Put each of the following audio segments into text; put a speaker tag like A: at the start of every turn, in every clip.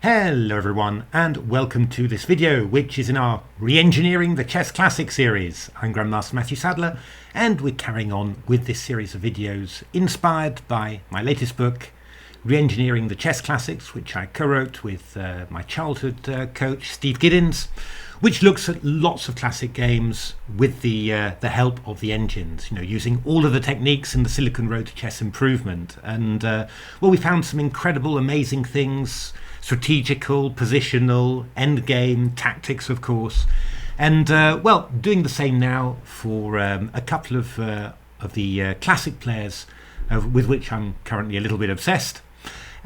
A: Hello everyone and welcome to this video, which is in our Reengineering the Chess Classic series. I'm Grandmaster Matthew Sadler and we're carrying on with this series of videos inspired by my latest book, Reengineering the Chess Classics, which I co-wrote with my childhood coach Steve Giddins, which looks at lots of classic games with the help of the engines, using all of the techniques in the Silicon Road to Chess improvement. And well, we found some incredible, amazing things: strategical, positional, endgame, tactics, of course. And well, doing the same now for a couple of the classic players with which I'm currently a little bit obsessed.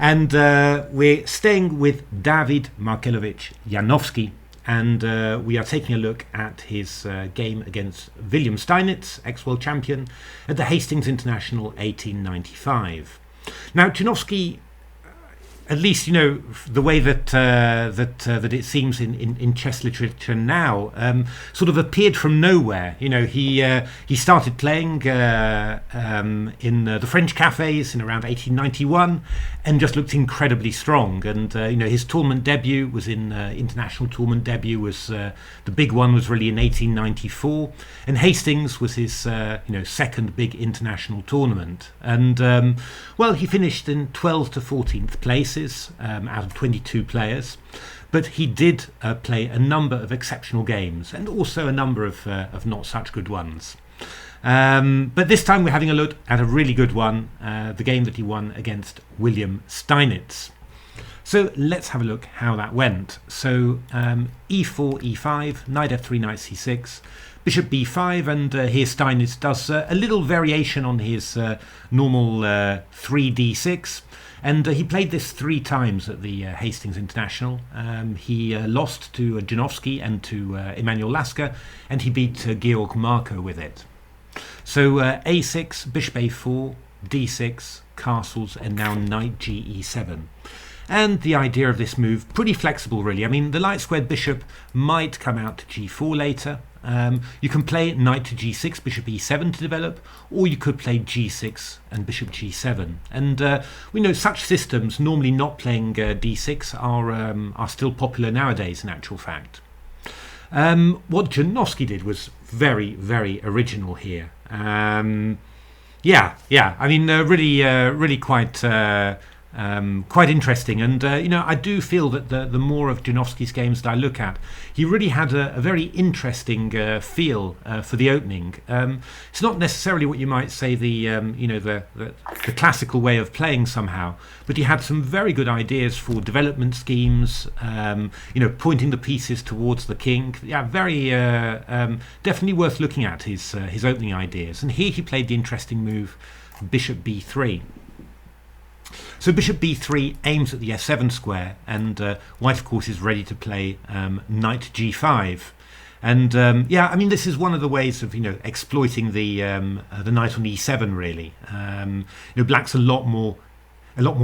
A: And we're staying with Dawid Markelowicz Janowski, and we are taking a look at his game against Janowski-Steinitz, ex-world champion, at the Hastings International 1895. Now, Janovsky, at least the way that it seems in chess literature now, sort of appeared from nowhere. He started playing in the French cafes in around 1891 and just looked incredibly strong. And his tournament debut was international tournament debut was the big one was really in 1894, and Hastings was his second big international tournament. And well, he finished in 12th to 14th places out of 22 players, but he did play a number of exceptional games and also a number of not such good ones. But this time we're having a look at a really good one, the game that he won against Janowski-Steinitz. So let's have a look how that went. So e4, e5, knight f3, knight c6, bishop b5, and here Steinitz does a little variation on his normal 3d6. And he played this 3 times at the Hastings International. He lost to Janowski and to Emanuel Lasker, and he beat Georg Marko with it. So a6, bishop a4, d6, castles, and now knight ge7. And the idea of this move, pretty flexible really. I mean, the light squared bishop might come out to g4 later. You can play knight to g6, bishop e7 to develop, or you could play g6 and bishop g7. And we know such systems, normally not playing d6, are still popular nowadays in actual fact. What Janowski did was very, very original here. I mean, really quite interesting. And I do feel that the more of Janowski's games that I look at, he really had a very interesting feel for the opening. It's not necessarily what you might say the classical way of playing somehow, but he had some very good ideas for development schemes, pointing the pieces towards the king. Yeah, very definitely worth looking at his opening ideas. And here he played the interesting move bishop b3. So bishop b3 aims at the f7 square, and white of course is ready to play knight g5. And I mean, this is one of the ways of exploiting the knight on e7 really. Black's a lot more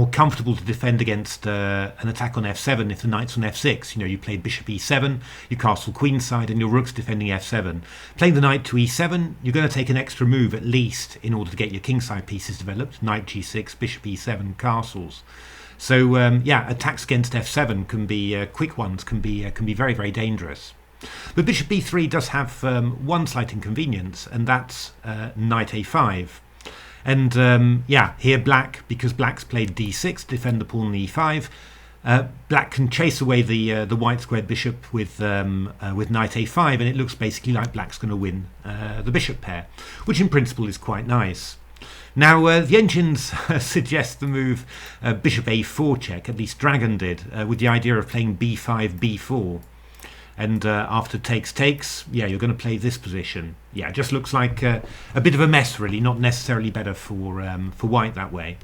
A: comfortable to defend against an attack on f7 if the knight's on f6. You play bishop e7, you castle queenside, and your rook's defending f7. Playing the knight to e7, you're going to take an extra move at least in order to get your kingside pieces developed. Knight g6, bishop e7, castles. So attacks against f7 can be quick ones, can be very, very dangerous. But bishop b3 does have one slight inconvenience, and that's knight a5. And here because black's played d6 to defend the pawn on e5, black can chase away the white squared bishop with knight a5, and it looks basically like black's going to win the bishop pair, which in principle is quite nice. Now the engines suggest the move bishop a4 check, at least Dragon did, with the idea of playing b5, b4. And after takes, you're going to play this position. Yeah, it just looks like a bit of a mess, really. Not necessarily better for white that way.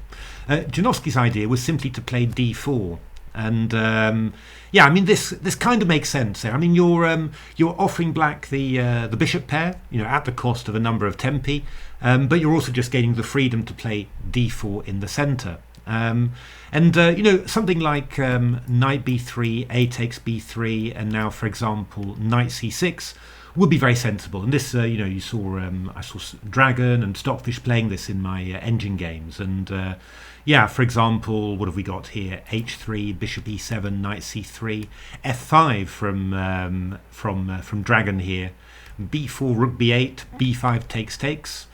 A: Janowski's idea was simply to play d4, and I mean this kind of makes sense there. I mean you're offering black the bishop pair, at the cost of a number of tempi, but you're also just gaining the freedom to play d4 in the centre. Something like knight b3, a takes b3, and now, for example, knight c6 would be very sensible. And this, you saw I saw Dragon and Stockfish playing this in my engine games. And yeah, for example, what have we got here? H3, Bishop E7, Knight C3, F5 from Dragon here, B4, Rook B8, B5 takes.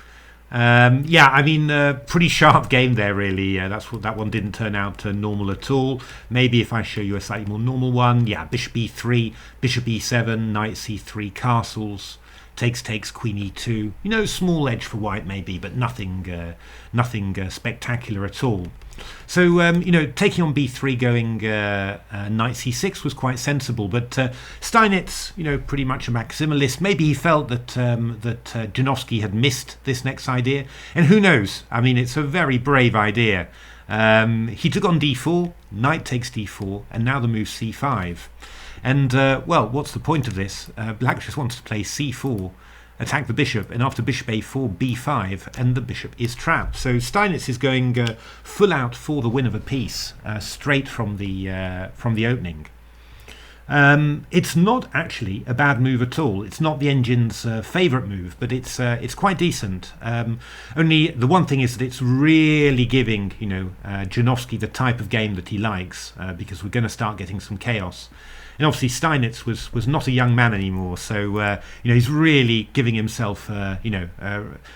A: Yeah, I mean, pretty sharp game there, really. That one didn't turn out normal at all. Maybe if I show you a slightly more normal one, yeah, Bishop E3, Bishop E7, Knight C3, castles, takes, Queen E2. Small edge for white maybe, but nothing spectacular at all. So, taking on B3, going Knight C6 was quite sensible, but Steinitz, pretty much a maximalist. Maybe he felt that Janowski had missed this next idea, and who knows? I mean, it's a very brave idea. He took on D4, Knight takes D4, and now the move C5. And, well, what's the point of this? Black just wants to play C4, attack the bishop, and after bishop A4, B5, and the bishop is trapped. So Steinitz is going full out for the win of a piece, straight from the opening. It's not actually a bad move at all. It's not the engine's favourite move, but it's quite decent. Only the one thing is that it's really giving Janowski the type of game that he likes, because we're going to start getting some chaos. And obviously Steinitz was not a young man anymore, so he's really giving himself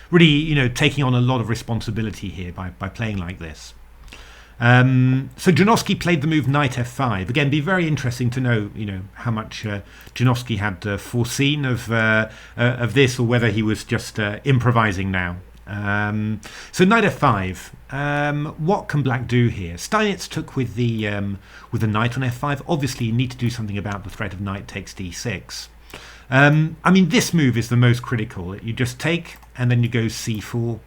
A: really taking on a lot of responsibility here by playing like this. So Janowski played the move Knight F5. Again, be very interesting to know how much Janowski had foreseen of this, or whether he was just improvising now. So Knight F5. What can Black do here? Steinitz took with the Knight on F5. Obviously, you need to do something about the threat of Knight takes D6. I mean, this move is the most critical. You just take, and then you go C4.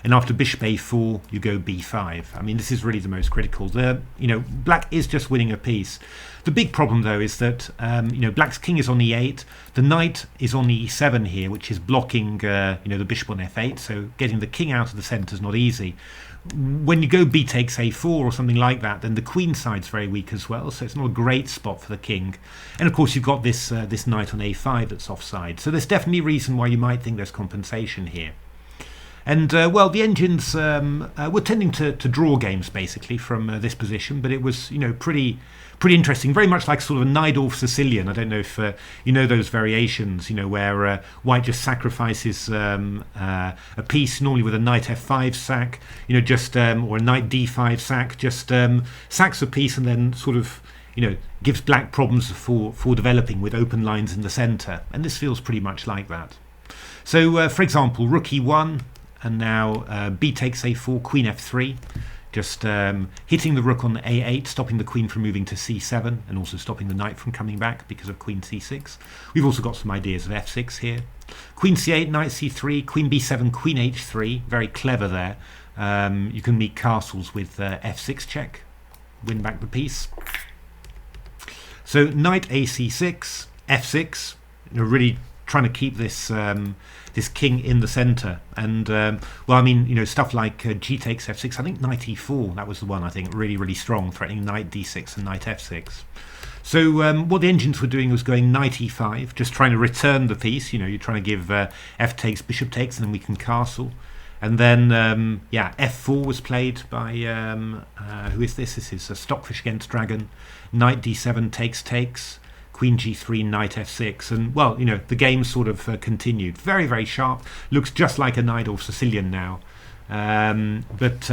A: And after bishop A4, you go B5. I mean, this is really the most critical. Black is just winning a piece. The big problem, though, is that Black's king is on E8. The knight is on E7 here, which is blocking the bishop on F8. So getting the king out of the centre is not easy. When you go B takes A4 or something like that, then the queen side's very weak as well. So it's not a great spot for the king. And of course, you've got this knight on A5 that's offside. So there's definitely a reason why you might think there's compensation here. And, well, the engines were tending to draw games, basically, from this position. But it was, pretty interesting. Very much like sort of a Najdorf Sicilian. I don't know if you know those variations, where white just sacrifices a piece, normally with a knight F5 sack, or a knight D5 sack, just sacks a piece and then sort of, gives black problems for developing with open lines in the centre. And this feels pretty much like that. So, for example, rook E1. And now b takes a4, queen f3, just hitting the rook on a8, stopping the queen from moving to c7, and also stopping the knight from coming back because of queen c6. We've also got some ideas of f6 here. Queen c8, knight c3, queen b7, queen h3, very clever there. You can meet castles with f6 check, win back the piece. So knight ac6, f6, really trying to keep this this king in the centre. And well, I mean, stuff like g takes f6. I think knight e4, that was the one, I think, really strong, threatening knight d6 and knight f6. So what the engines were doing was going knight e5, just trying to return the piece. You're trying to give f takes, bishop takes, and then we can castle. And then yeah, f4 was played by who is this? This is a Stockfish against Dragon. Knight d7 takes, queen g3, knight f6, and well, the game sort of continued. Very sharp. Looks just like a Najdorf Sicilian now. But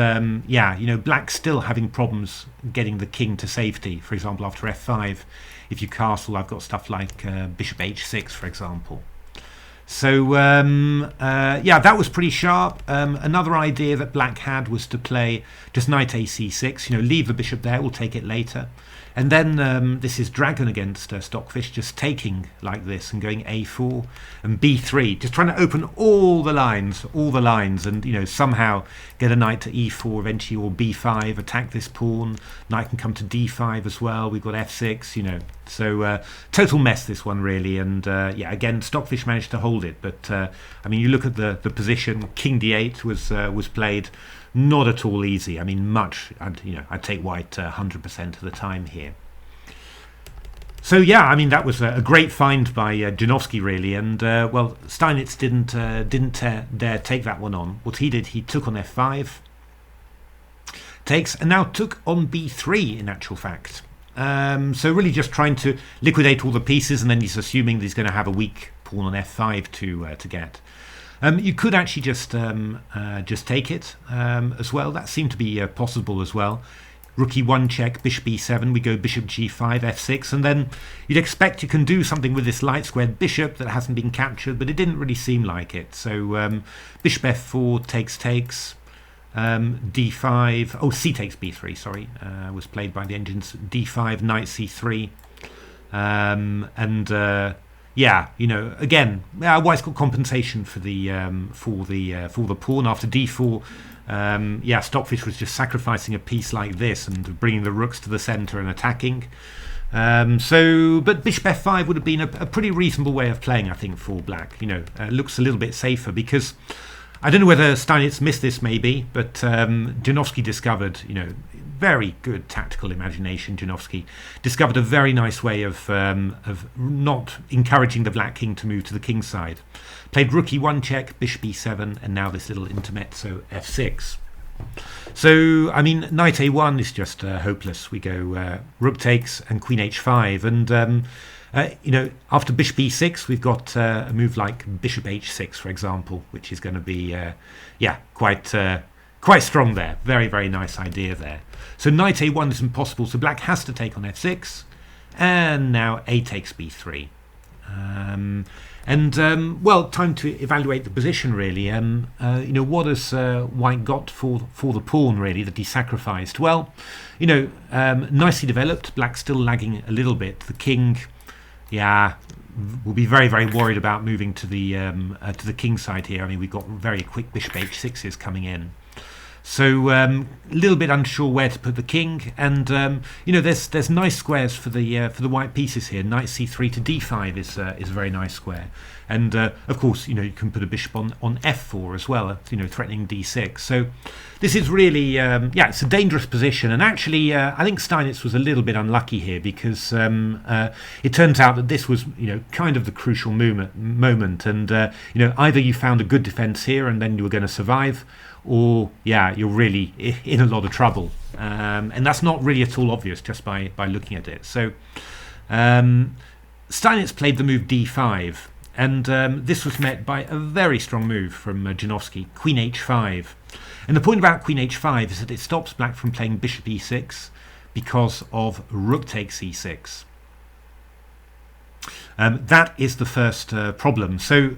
A: yeah, black still having problems getting the king to safety. For example, after f5, if you castle, I've got stuff like bishop h6, for example. So yeah, that was pretty sharp. Another idea that black had was to play just knight ac6, leave the bishop there, we'll take it later. And then this is Dragon against Stockfish, just taking like this and going a4 and b3, just trying to open all the lines, and somehow get a knight to e4 eventually, or b5, attack this pawn. Knight can come to d5 as well. We've got f6, so total mess, this one, really. And yeah, again, Stockfish managed to hold it, but I mean, you look at the position. King d8 was played. Not at all easy. I mean, I'd take white 100% of the time here. So yeah, I mean that was a great find by Janovsky really, and well, Steinitz didn't dare take that one on. What he did, he took on f5, takes, and now took on b3 in actual fact. So really just trying to liquidate all the pieces, and then he's assuming that he's going to have a weak pawn on f5 to get. You could actually just take it as well. That seemed to be possible as well. Rook e1 check, bishop e7, we go bishop g5, f6, and then you'd expect you can do something with this light squared bishop that hasn't been captured, but it didn't really seem like it. So bishop f4 takes, d5, oh, c takes b3, sorry, was played by the engines, d5, knight c3, yeah, you know, again, White's got compensation for the pawn after d4. Yeah, Stockfish was just sacrificing a piece like this and bringing the rooks to the center and attacking. But bishop f5 would have been a pretty reasonable way of playing, I think, for black. You know, looks a little bit safer because I don't know whether Steinitz missed this maybe, but Janowski discovered, you know, very good tactical imagination. Janowski discovered a very nice way of not encouraging the black king to move to the king side. Played rook e1 check, bishop e7, and now this little intermezzo f6. So, I mean, knight a1 is just hopeless. We go rook takes and queen h5, and you know, after bishop e6, we've got a move like bishop h6, for example, which is going to be, yeah, quite strong there. Very, very nice idea there. So knight a1 is impossible, so black has to take on f6, and now a takes b3. Well, time to evaluate the position really. You know, what has White got for the pawn really that he sacrificed? Well, you know, nicely developed. Black's still lagging a little bit. The king, yeah, will be very, very worried about moving to the king side here. I mean, we've got very quick bishop h6s coming in. So a little bit unsure where to put the king, and you know, there's nice squares for the white pieces here. Knight c3 to d5 is a very nice square, and of course, you know, you can put a bishop on f4 as well, you know, threatening d6. So this is really yeah, it's a dangerous position, and actually I think Steinitz was a little bit unlucky here because it turns out that this was, you know, kind of the crucial moment, and you know, either you found a good defense here and then you were going to survive, or yeah, you're really in a lot of trouble, and that's not really at all obvious just by looking at it. So Steinitz played the move d5, and this was met by a very strong move from Janowski, queen h5. And the point about queen h5 is that it stops black from playing bishop e6 because of rook takes e6. That is the first problem. So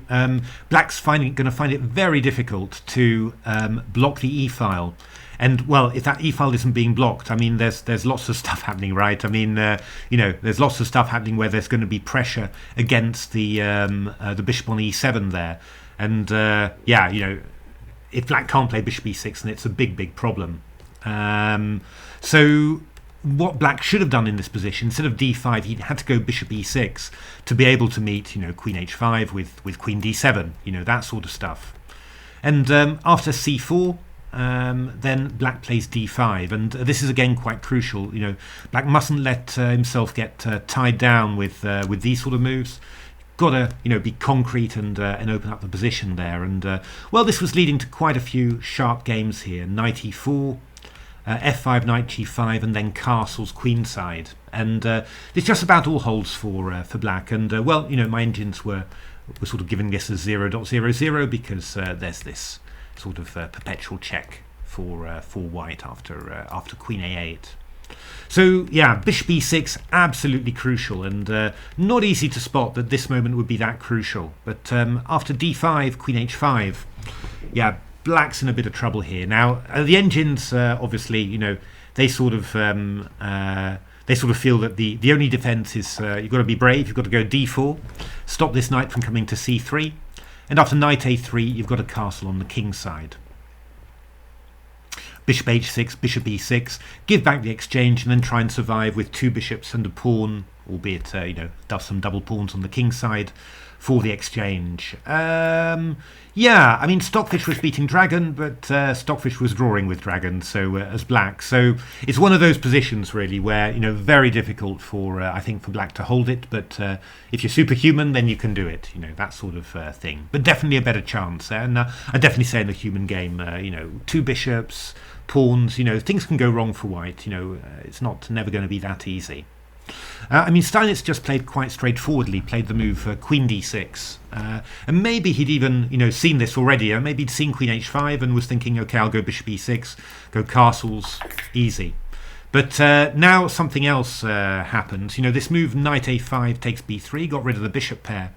A: black's going to find it very difficult to block the e-file. And well, if that e-file isn't being blocked, I mean, there's lots of stuff happening, right? I mean, you know, there's lots of stuff happening where there's going to be pressure against the bishop on e7 there. And yeah, you know, if black can't play bishop e6, then it's a big, big problem. So what black should have done in this position, instead of d5, he had to go bishop e6 to be able to meet, you know, queen h5 with queen d7, you know, that sort of stuff. And after c4, then black plays d5, and this is again quite crucial. You know, black mustn't let himself get tied down with these sort of moves. Got to, you know, be concrete and open up the position there. And well, this was leading to quite a few sharp games here. Knight e4. F5, knight g5, and then castles queenside, and this just about all holds for black. And well, you know, my engines were sort of giving this as 0.00 because there's this sort of perpetual check for white after queen a8. So yeah, bishop e6 absolutely crucial, and not easy to spot that this moment would be that crucial. But after d5, queen h5, yeah, black's in a bit of trouble here. Now the engines obviously, you know, they sort of feel that the only defense is you've got to be brave. You've got to go d4, stop this knight from coming to c3, and after knight a3, you've got a castle on the king side. Bishop h6, bishop e6, give back the exchange, and then try and survive with two bishops and a pawn, albeit you know, does some double pawns on the king side for the exchange. Yeah, I mean, Stockfish was beating Dragon, but Stockfish was drawing with Dragon, so as Black. So it's one of those positions, really, where, very difficult for, I think, for Black to hold it. But if you're superhuman, then you can do it, that sort of thing. But definitely a better chance. And I definitely say in the human game, 2 bishops, pawns, things can go wrong for White. It's never going to be that easy. I mean, Steinitz just played quite straightforwardly, played the move Queen d6. And maybe he'd even, seen this already. Maybe he'd seen Queen h5 and was thinking, OK, I'll go Bishop e6, go castles, easy. But now something else happens. This move Knight a5 takes b3, got rid of the bishop pair.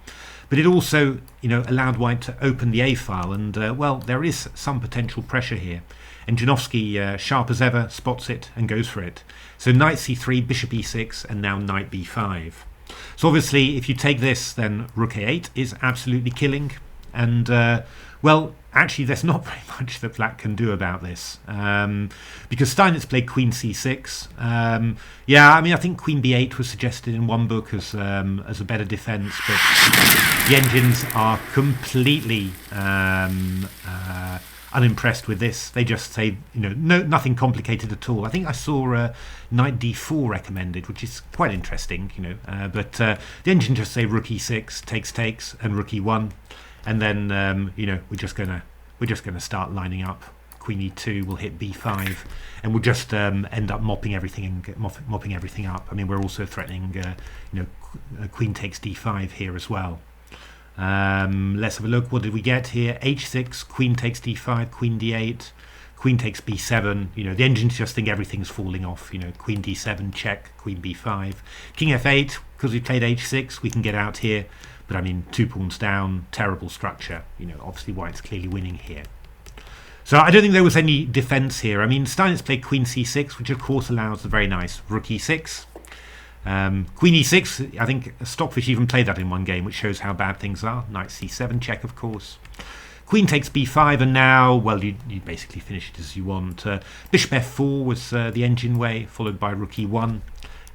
A: But it also, allowed White to open the a file. And, well, there is some potential pressure here. And Janovsky, sharp as ever, spots it and goes for it. So Knight c3, Bishop e6, and now Knight b5. So obviously, if you take this, then Rook a8 is absolutely killing. And, well, actually, there's not very much that Black can do about this. Because Steinitz played Queen c6. Yeah, I mean, I think Queen b8 was suggested in one book as a better defense. But the engines are completely unimpressed with this. They just say, nothing complicated at all. I think I saw Knight d4 recommended, which is quite interesting, but the engine just say Rook e6 takes and Rook e1, and then we're just gonna start lining up. Queen e2 will hit b5, and we'll just end up mopping everything up. I mean, we're also threatening Queen takes d5 here as well. Let's have a look. What did we get here? h6, Queen takes d5, Queen d8, Queen takes b7. The engines just think everything's falling off. Queen d7 check, Queen b5, King f8. Because we played h6, we can get out here. But I mean, 2 pawns down, terrible structure. Obviously White's clearly winning here. So I don't think there was any defense here. I mean, Steinitz played Queen c6, which of course allows the very nice Rook e6. Queen e6, I think Stockfish even played that in one game, which shows how bad things are. Knight c7 check, of course. Queen takes b5, and now, well, you basically finish it as you want. Bishop f4 was the engine way, followed by Rook e1,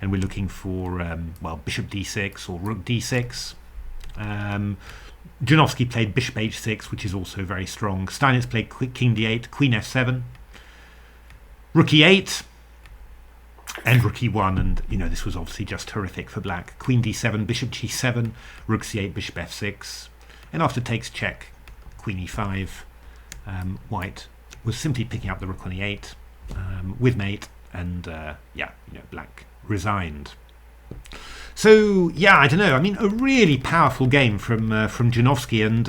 A: and we're looking for, Bishop d6 or Rook d6. Janowski played Bishop h6, which is also very strong. Steinitz played King d8, Queen f7, Rook e8, and Rook e1, and this was obviously just horrific for Black. Queen d7, Bishop g7, Rook c8, Bishop f6, and after takes check, Queen e5. White was simply picking up the Rook on e8 with mate, and Black resigned. So yeah, I don't know. I mean, a really powerful game from Janowski, and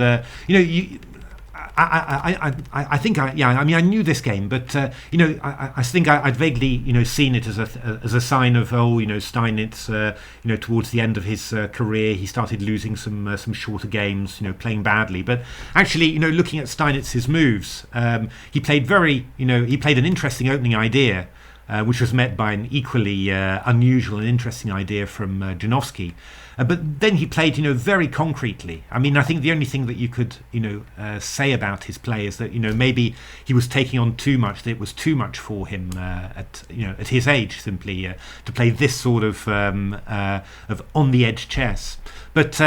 A: I think I knew this game, but I think I'd vaguely seen it as a sign of Steinitz towards the end of his career he started losing some shorter games, playing badly. But actually, looking at Steinitz's moves, he played an interesting opening idea. Which was met by an equally unusual and interesting idea from Janowski. But then he played, very concretely. I mean, I think the only thing that you could, say about his play is that, maybe he was taking on too much, that it was too much for him at his age, simply to play this sort of on-the-edge chess. But,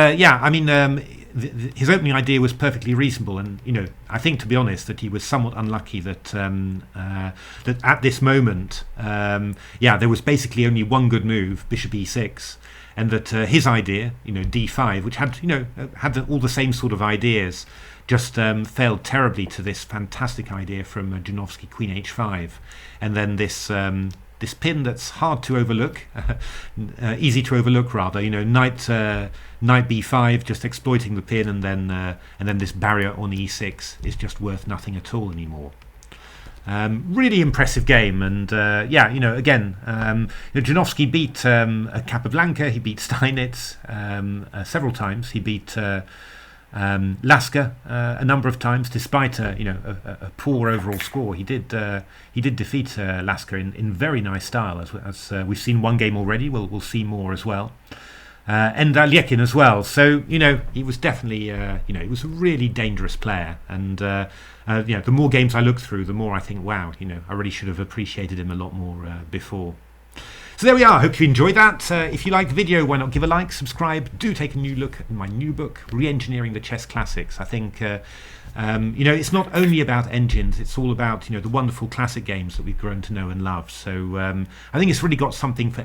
A: his opening idea was perfectly reasonable, and I think, to be honest, that he was somewhat unlucky that that at this moment, there was basically only one good move, Bishop e6, and that his idea, d5, which had had all the same sort of ideas, just failed terribly to this fantastic idea from Janowski, Queen h5, and then this pin that's hard to overlook, easy to overlook rather. Knight b5, just exploiting the pin, and then this barrier on e6 is just worth nothing at all anymore. Really impressive game, and again, Janowski beat Capablanca, he beat Steinitz several times, he beat Lasker a number of times, despite a poor overall score. He did defeat Lasker in very nice style, as we've seen one game already. We'll see more as well. And Aliekin as well. So he was definitely he was a really dangerous player. And the more games I look through, the more I think, wow, I really should have appreciated him a lot more before. So So there we are. Hope you enjoyed that. If you liked the video, why not give a like, subscribe. Do take a new look at my new book, Reengineering the Chess Classics. I think it's not only about engines, it's all about the wonderful classic games that we've grown to know and love. So I think it's really got something for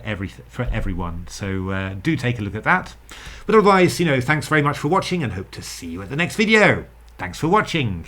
A: everyone. So do take a look at that. But otherwise, thanks very much for watching, and hope to see you at the next video. Thanks for watching.